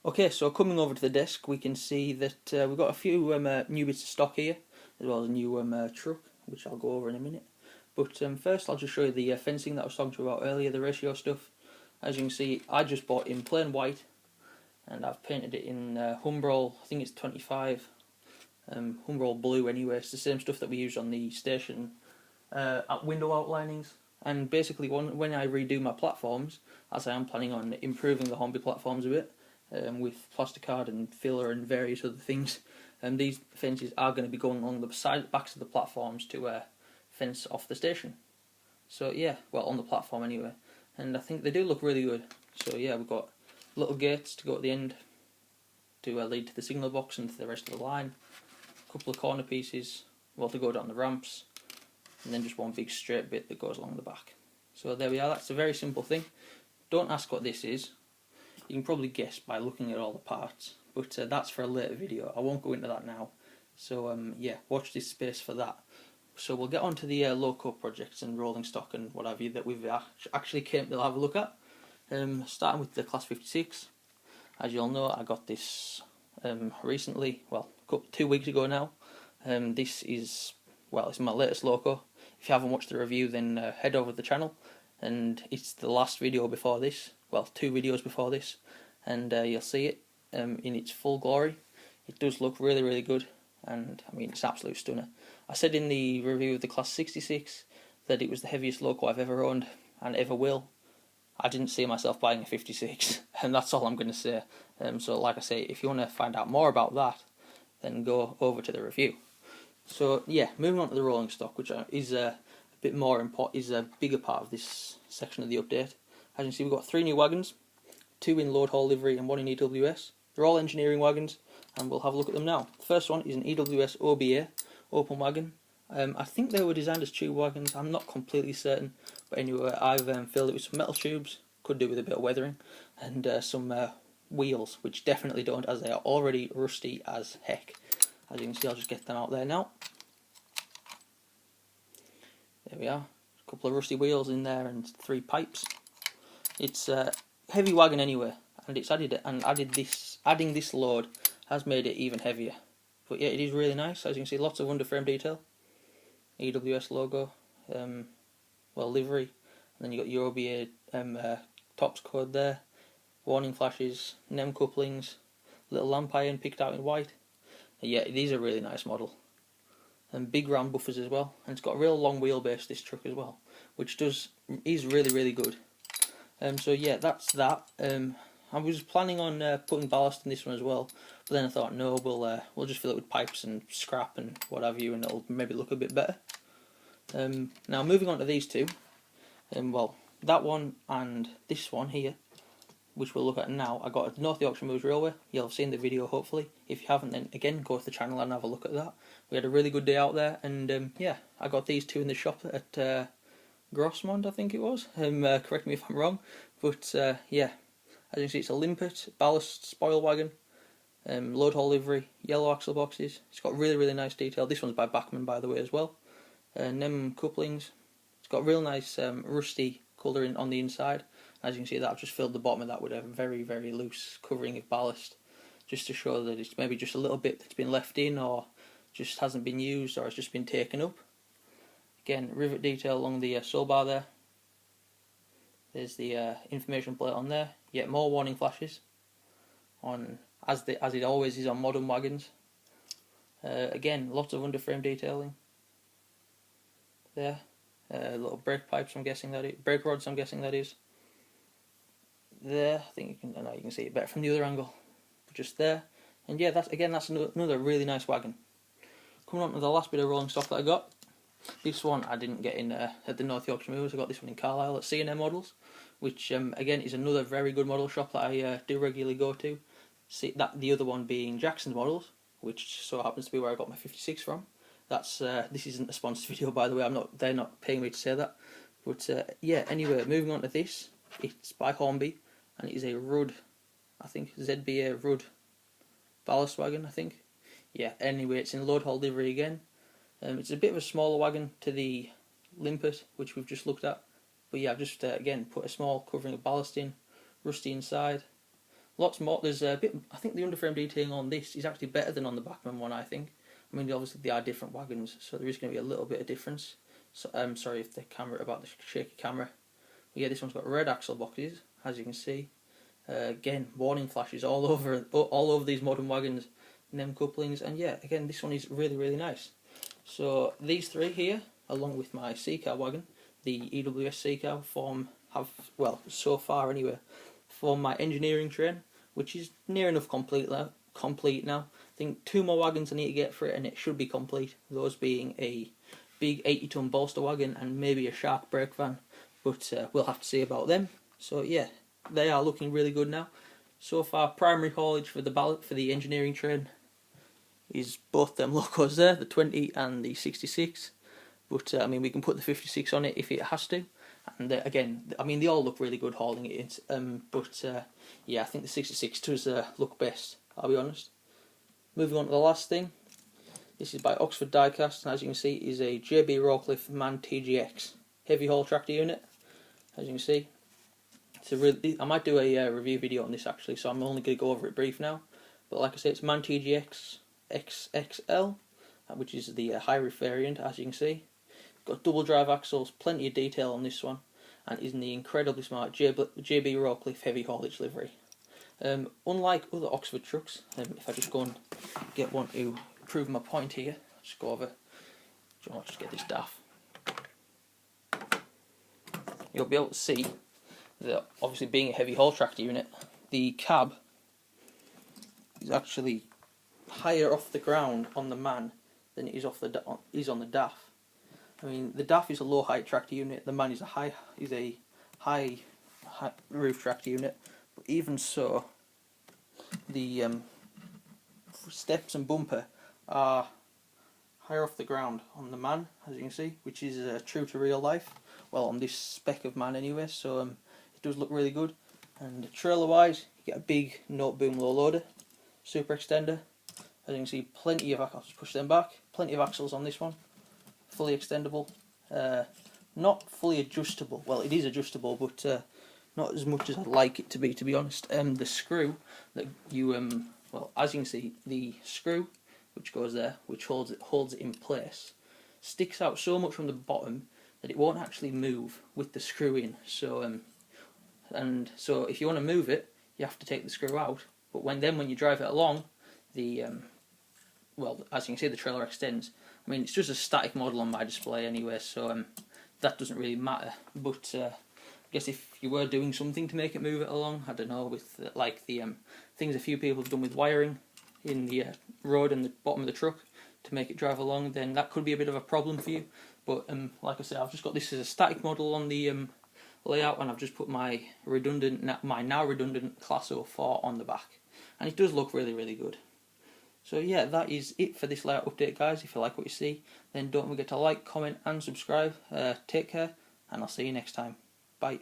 Okay, so coming over to the desk, we can see that we've got a few new bits of stock here, as well as a new truck, which I'll go over in a minute. But first, I'll just show you the fencing that I was talking to you about earlier, the ratio stuff. As you can see, I just bought in plain white, and I've painted it in Humbrol, I think it's 25, Humbrol blue anyway. It's the same stuff that we use on the station at window outlinings. And basically, when I redo my platforms, as I am planning on improving the Hornby platforms a bit, with plasticard and filler and various other things, these fences are going to be going along the backs of the platforms to fence off the station. So yeah, well, on the platform anyway, and I think they do look really good. So yeah, we've got little gates to go at the end to lead to the signal box and to the rest of the line, a couple of corner pieces, well, to go down the ramps, and then just one big straight bit that goes along the back. So there we are. That's a very simple thing. Don't ask what this is. You can probably guess by looking at all the parts, but that's for a later video. I won't go into that now. So yeah, watch this space for that. So we'll get on to the loco projects and rolling stock and what have you that we've actually came to have a look at. Starting with the Class 56. As you all know, I got this recently, well, 2 weeks ago now. This is, well, it's my latest loco. If you haven't watched the review, then head over to the channel, and it's the last video before this. Well, 2 videos before this, and you'll see it in its full glory. It does look really, really good, and I mean, it's an absolute stunner. I said in the review of the Class 66 that it was the heaviest loco I've ever owned and ever will. I didn't see myself buying a 56, and that's all I'm going to say. So like I say, if you want to find out more about that, then go over to the review. So yeah, moving on to the rolling stock, which is a bit more important, is a bigger part of this section of the update. As you can see, we've got 3 new wagons, 2 in load haul livery and 1 in EWS. They're all engineering wagons, and we'll have a look at them now. The first one is an EWS OBA, open wagon. I think they were designed as tube wagons, I'm not completely certain, but anyway, I've filled it with some metal tubes, could do with a bit of weathering, and some wheels, which definitely don't, as they are already rusty as heck. As you can see, I'll just get them out there now. There we are, a couple of rusty wheels in there and 3 pipes. It's a heavy wagon anyway, and it's adding this load has made it even heavier. But yeah, it is really nice. As you can see, lots of underframe detail, EWS logo, well, livery, and then you got your OBA tops code there, warning flashes, NEM couplings, little lamp iron picked out in white. And yeah, it is a really nice model. And big round buffers as well, and it's got a real long wheelbase, this truck as well, which is really, really good. So yeah, that's that. I was planning on putting ballast in this one as well, but then I thought, no, we'll just fill it with pipes and scrap and what have you, and it'll maybe look a bit better. Now moving on to these two, well, that one and this one here, which we'll look at now, I got at North Yorkshire Moors Railway. You'll have seen the video hopefully. If you haven't, then again, go to the channel and have a look at that. We had a really good day out there, and yeah, I got these two in the shop at Grossmont, I think it was. Correct me if I'm wrong, but yeah, as you can see, it's a limpet, ballast, spoil wagon, load haul livery, yellow axle boxes. It's got really, really nice detail. This one's by Bachmann, by the way, as well. NEM couplings. It's got real nice rusty colouring on the inside. As you can see, that I've just filled the bottom of that with a very, very loose covering of ballast, just to show that it's maybe just a little bit that's been left in, or just hasn't been used, or it's just been taken up. Again, rivet detail along the sole bar there. There's the information plate on there. Yet more warning flashes, on as it always is on modern wagons. Again, lots of underframe detailing. There, little brake pipes. I'm guessing that is brake rods. I'm guessing that is. There, I think you can see it better from the other angle. But just there, and yeah, that's another really nice wagon. Coming on to the last bit of rolling stock that I got. This one I didn't get in at the North Yorkshire Moors. I got this one in Carlisle at C&M Models, which again is another very good model shop that I do regularly go to. See that the other one being Jackson's Models, which so happens to be where I got my 56 from. That's this isn't a sponsored video, by the way. They're not paying me to say that. But yeah, anyway, moving on to this. It's by Hornby, and it is a Rudd, I think ZBA Rudd ballast wagon, I think. Yeah. Anyway, it's in load haul livery again. It's a bit of a smaller wagon to the limpet, which we've just looked at. But yeah, I've just again put a small covering of ballast in, rusty inside, lots more. There's a bit. I think the underframe detailing on this is actually better than on the Bachmann one. I think. I mean, obviously they are different wagons, so there is going to be a little bit of difference. So I'm sorry if the camera about the shaky camera. But yeah, this one's got red axle boxes, as you can see. Again, warning flashes all over these modern wagons, and them couplings. And yeah, again, this one is really, really nice. So these three here, along with my C-car wagon, the EWS C-car, so far anyway, form my engineering train, which is near enough complete now. I think 2 more wagons I need to get for it, and it should be complete. Those being a big 80-ton bolster wagon and maybe a Shark brake van, but we'll have to see about them. So yeah, they are looking really good now. So far, primary haulage for the engineering train is both them locos there, the 20 and the 66. But I mean, we can put the 56 on it if it has to. And again, I mean, they all look really good hauling it. Yeah, I think the 66 does look best, I'll be honest. Moving on to the last thing. This is by Oxford Diecast, and as you can see, is a JB Rawcliffe MAN TGX heavy haul tractor unit. As you can see, I might do a review video on this actually, so I'm only going to go over it brief now. But like I say, it's MAN TGX XXL, which is the high roof variant, as you can see. Got double drive axles, plenty of detail on this one, and is in the incredibly smart JB Rawcliffe heavy haulage livery. Unlike other Oxford trucks, if I just go and get one to prove my point here, just go over. I'll just get this daff. You'll be able to see that, obviously being a heavy haul tractor unit, the cab is actually higher off the ground on the MAN than it is on the DAF. I mean, the DAF is a low height tractor unit. The MAN is a high roof tractor unit. But even so, the steps and bumper are higher off the ground on the MAN, as you can see, which is true to real life. Well, on this spec of MAN anyway. So it does look really good. And trailer wise, you get a big note boom low loader, super extender. As you can see, plenty of I'll just push them back. Plenty of axles on this one, fully extendable. Not fully adjustable. Well, it is adjustable, but not as much as I'd like it to be honest. The screw that you well, as you can see, the screw which goes there, which holds it in place, sticks out so much from the bottom that it won't actually move with the screw in. So so if you want to move it, you have to take the screw out. But when you drive it along, the well, as you can see, the trailer extends. I mean, it's just a static model on my display anyway, so that doesn't really matter. But I guess if you were doing something to make it move it along, I don't know, with like the things a few people have done with wiring in the road and the bottom of the truck to make it drive along, then that could be a bit of a problem for you. But like I said, I've just got this as a static model on the layout, and I've just put my now redundant Class 04 on the back, and it does look really, really good. So yeah, that is it for this layout update, guys. If you like what you see, then don't forget to like, comment and subscribe. Take care, and I'll see you next time. Bye.